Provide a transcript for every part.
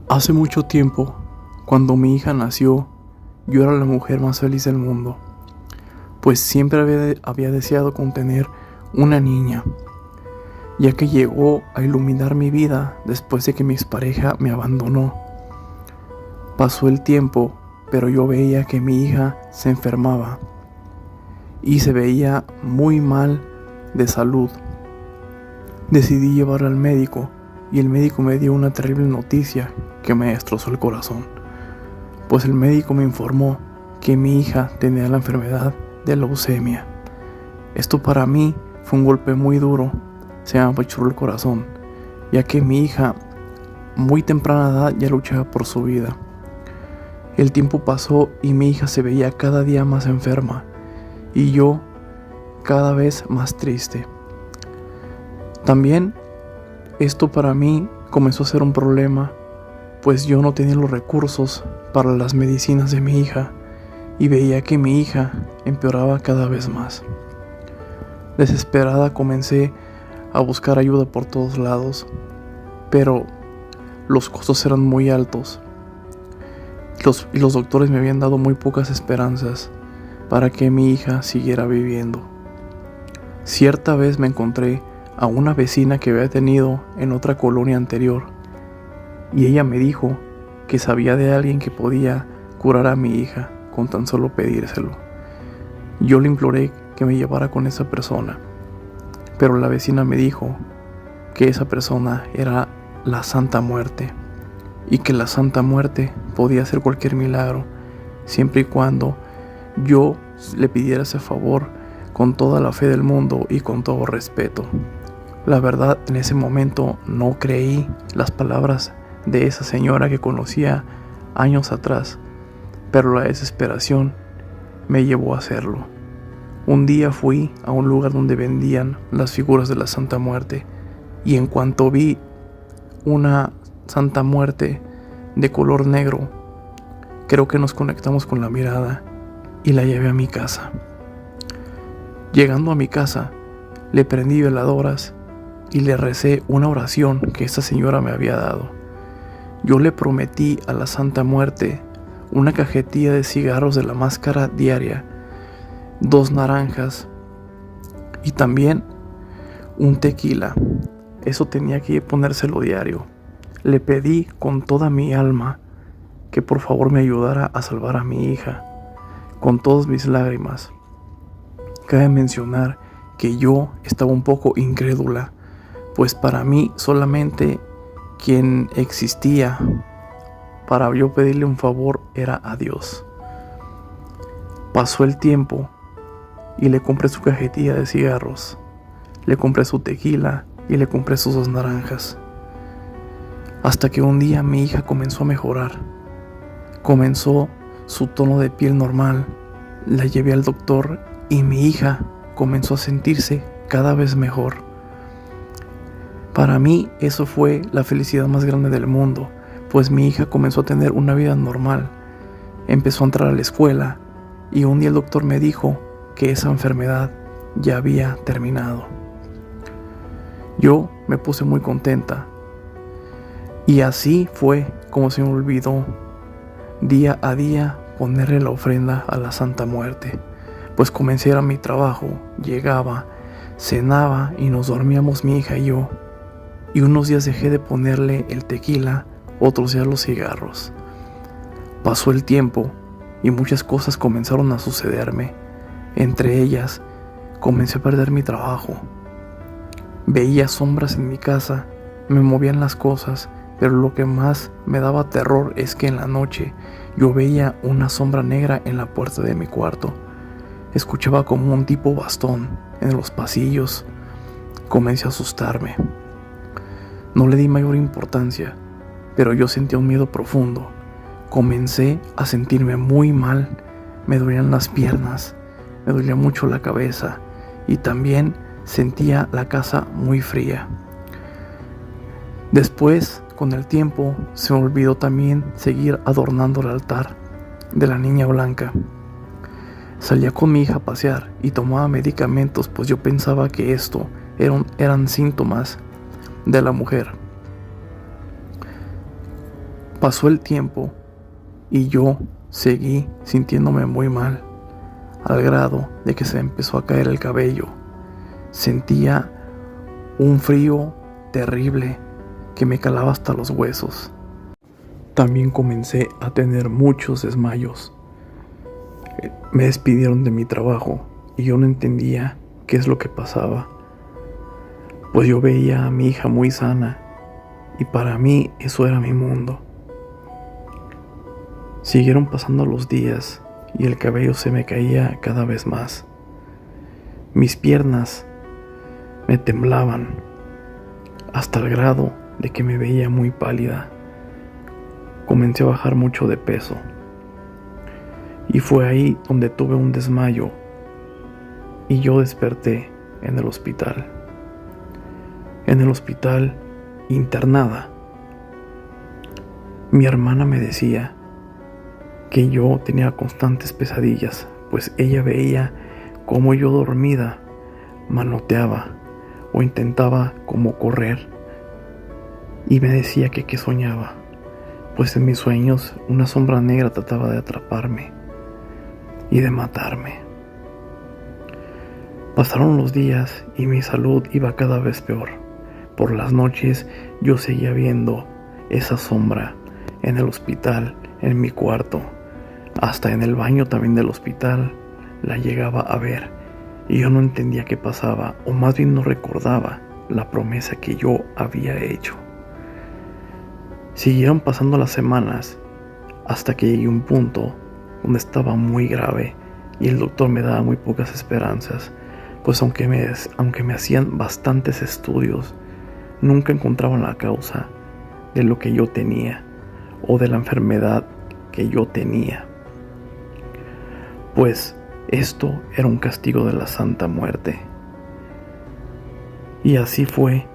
Hace mucho tiempo, cuando mi hija nació, yo era la mujer más feliz del mundo, pues siempre había deseado contener una niña, ya que llegó a iluminar mi vida después de que mi expareja me abandonó. Pasó el tiempo, pero yo veía que mi hija se enfermaba y se veía muy mal de salud. Decidí llevarla al médico y el médico me dio una terrible noticia que me destrozó el corazón, pues el médico me informó que mi hija tenía la enfermedad de leucemia. Esto para mí fue un golpe muy duro, se me apachurró el corazón, ya que mi hija muy temprana edad ya luchaba por su vida. El tiempo pasó y mi hija se veía cada día más enferma y yo cada vez más triste. También esto para mí comenzó a ser un problema, pues yo no tenía los recursos para las medicinas de mi hija y veía que mi hija empeoraba cada vez más. Desesperada comencé a buscar ayuda por todos lados, pero los costos eran muy altos. Los doctores me habían dado muy pocas esperanzas para que mi hija siguiera viviendo. Cierta vez me encontré a una vecina que había tenido en otra colonia anterior y ella me dijo que sabía de alguien que podía curar a mi hija con tan solo pedírselo. Yo le imploré que me llevara con esa persona, pero la vecina me dijo que esa persona era la Santa Muerte y que la Santa Muerte podía hacer cualquier milagro siempre y cuando yo le pidiera ese favor con toda la fe del mundo y con todo respeto. La verdad, en ese momento no creí las palabras de esa señora que conocía años atrás, pero la desesperación me llevó a hacerlo. Un día fui a un lugar donde vendían las figuras de la Santa Muerte y en cuanto vi una Santa Muerte de color negro, creo que nos conectamos con la mirada y la llevé a mi casa. Llegando a mi casa, le prendí veladoras y le recé una oración que esta señora me había dado. Yo le prometí a la Santa Muerte una cajetilla de cigarros de la máscara diaria, 2 naranjas y también un tequila. Eso tenía que ponérselo diario. Le pedí con toda mi alma que por favor me ayudara a salvar a mi hija, con todas mis lágrimas. Cabe mencionar que yo estaba un poco incrédula, pues para mí solamente quien existía para yo pedirle un favor era a Dios. Pasó el tiempo y le compré su cajetilla de cigarros, le compré su tequila y le compré sus 2 naranjas. Hasta que un día mi hija comenzó a mejorar. Comenzó su tono de piel normal. La llevé al doctor y mi hija comenzó a sentirse cada vez mejor. Para mí eso fue la felicidad más grande del mundo, pues mi hija comenzó a tener una vida normal. Empezó a entrar a la escuela y un día el doctor me dijo que esa enfermedad ya había terminado. Yo me puse muy contenta y así fue como se me olvidó día a día ponerle la ofrenda a la Santa Muerte, pues comencé a ir a mi trabajo, llegaba, cenaba y nos dormíamos mi hija y yo. Y unos días dejé de ponerle el tequila, otros días los cigarros. Pasó el tiempo y muchas cosas comenzaron a sucederme. Entre ellas, comencé a perder mi trabajo. Veía sombras en mi casa, me movían las cosas, pero lo que más me daba terror es que en la noche yo veía una sombra negra en la puerta de mi cuarto. Escuchaba como un tipo bastón en los pasillos. Comencé a asustarme. No le di mayor importancia, pero yo sentía un miedo profundo. Comencé a sentirme muy mal, me dolían las piernas, me dolía mucho la cabeza y también sentía la casa muy fría. Después, con el tiempo, se me olvidó también seguir adornando el altar de la niña blanca. Salía con mi hija a pasear y tomaba medicamentos, pues yo pensaba que esto eran síntomas de la mujer. Pasó el tiempo y yo seguí sintiéndome muy mal, al grado de que se me empezó a caer el cabello. Sentía un frío terrible que me calaba hasta los huesos. También comencé a tener muchos desmayos. Me despidieron de mi trabajo y yo no entendía qué es lo que pasaba, pues yo veía a mi hija muy sana y para mí eso era mi mundo. Siguieron pasando los días y el cabello se me caía cada vez más. Mis piernas me temblaban hasta el grado de que me veía muy pálida. Comencé a bajar mucho de peso y fue ahí donde tuve un desmayo y yo desperté en el hospital. En el hospital, internada. Mi hermana me decía que yo tenía constantes pesadillas, pues ella veía cómo yo dormida manoteaba o intentaba como correr y me decía que soñaba, pues en mis sueños una sombra negra trataba de atraparme y de matarme. Pasaron los días y mi salud iba cada vez peor. Por las noches yo seguía viendo esa sombra en el hospital, en mi cuarto, hasta en el baño también del hospital la llegaba a ver y yo no entendía qué pasaba, o más bien no recordaba la promesa que yo había hecho. Siguieron pasando las semanas hasta que llegué a un punto donde estaba muy grave y el doctor me daba muy pocas esperanzas, pues aunque me hacían bastantes estudios, nunca encontraban la causa de lo que yo tenía o de la enfermedad que yo tenía. Pues esto era un castigo de la Santa Muerte. Y así fue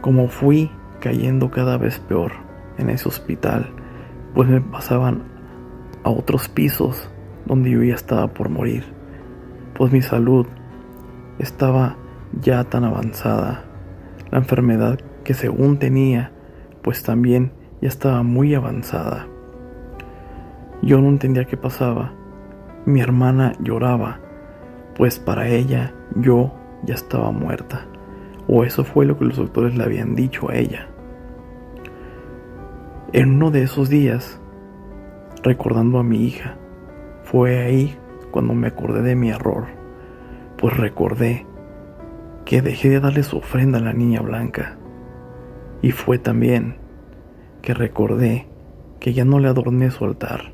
como fui cayendo cada vez peor en ese hospital, pues me pasaban a otros pisos donde yo ya estaba por morir, pues mi salud estaba ya tan avanzada. La enfermedad que según tenía, pues también ya estaba muy avanzada. Yo no entendía qué pasaba. Mi hermana lloraba, pues para ella yo ya estaba muerta, o eso fue lo que los doctores le habían dicho a ella. En uno de esos días, recordando a mi hija, fue ahí cuando me acordé de mi error, pues recordé que dejé de darle su ofrenda a la niña blanca, y fue también que recordé que ya no le adorné su altar,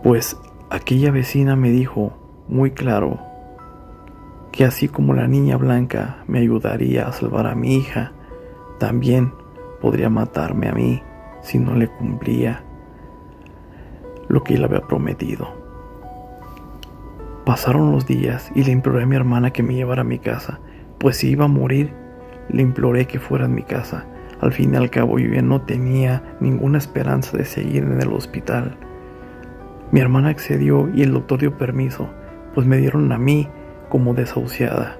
pues aquella vecina me dijo muy claro que así como la niña blanca me ayudaría a salvar a mi hija, también podría matarme a mí si no le cumplía lo que él había prometido. Pasaron los días y le imploré a mi hermana que me llevara a mi casa, pues si iba a morir, le imploré que fuera a mi casa. Al fin y al cabo yo ya no tenía ninguna esperanza de seguir en el hospital. Mi hermana accedió y el doctor dio permiso, pues me dieron a mí como desahuciada.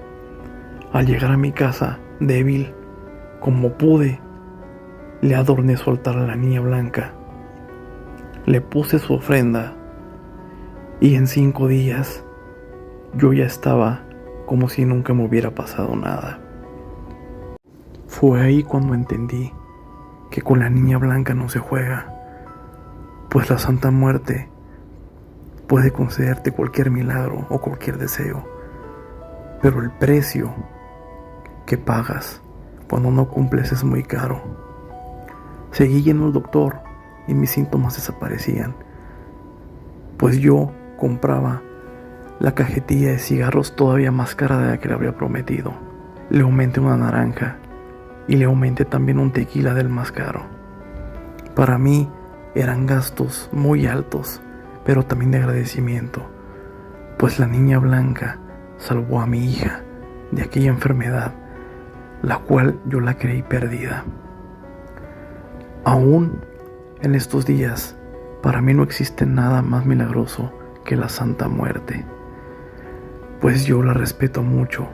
Al llegar a mi casa, débil como pude, le adorné su altar a la niña blanca. Le puse su ofrenda y en 5 días yo ya estaba como si nunca me hubiera pasado nada. Fue ahí cuando entendí que con la niña blanca no se juega, pues la Santa Muerte puede concederte cualquier milagro o cualquier deseo, pero el precio que pagas cuando no cumples es muy caro. Seguí yendo al doctor y mis síntomas desaparecían, pues yo compraba la cajetilla de cigarros todavía más cara de la que le había prometido. Le aumenté una naranja y le aumenté también un tequila del más caro. Para mí eran gastos muy altos, pero también de agradecimiento, pues la niña blanca salvó a mi hija de aquella enfermedad, la cual yo la creí perdida. Aún en estos días, para mí no existe nada más milagroso que la Santa Muerte, pues yo la respeto mucho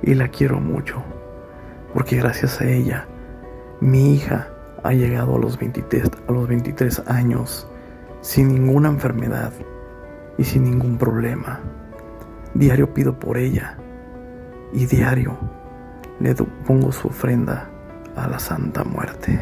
y la quiero mucho, porque gracias a ella, mi hija ha llegado a los 23 años sin ninguna enfermedad y sin ningún problema. Diario pido por ella y diario le pongo su ofrenda a la Santa Muerte.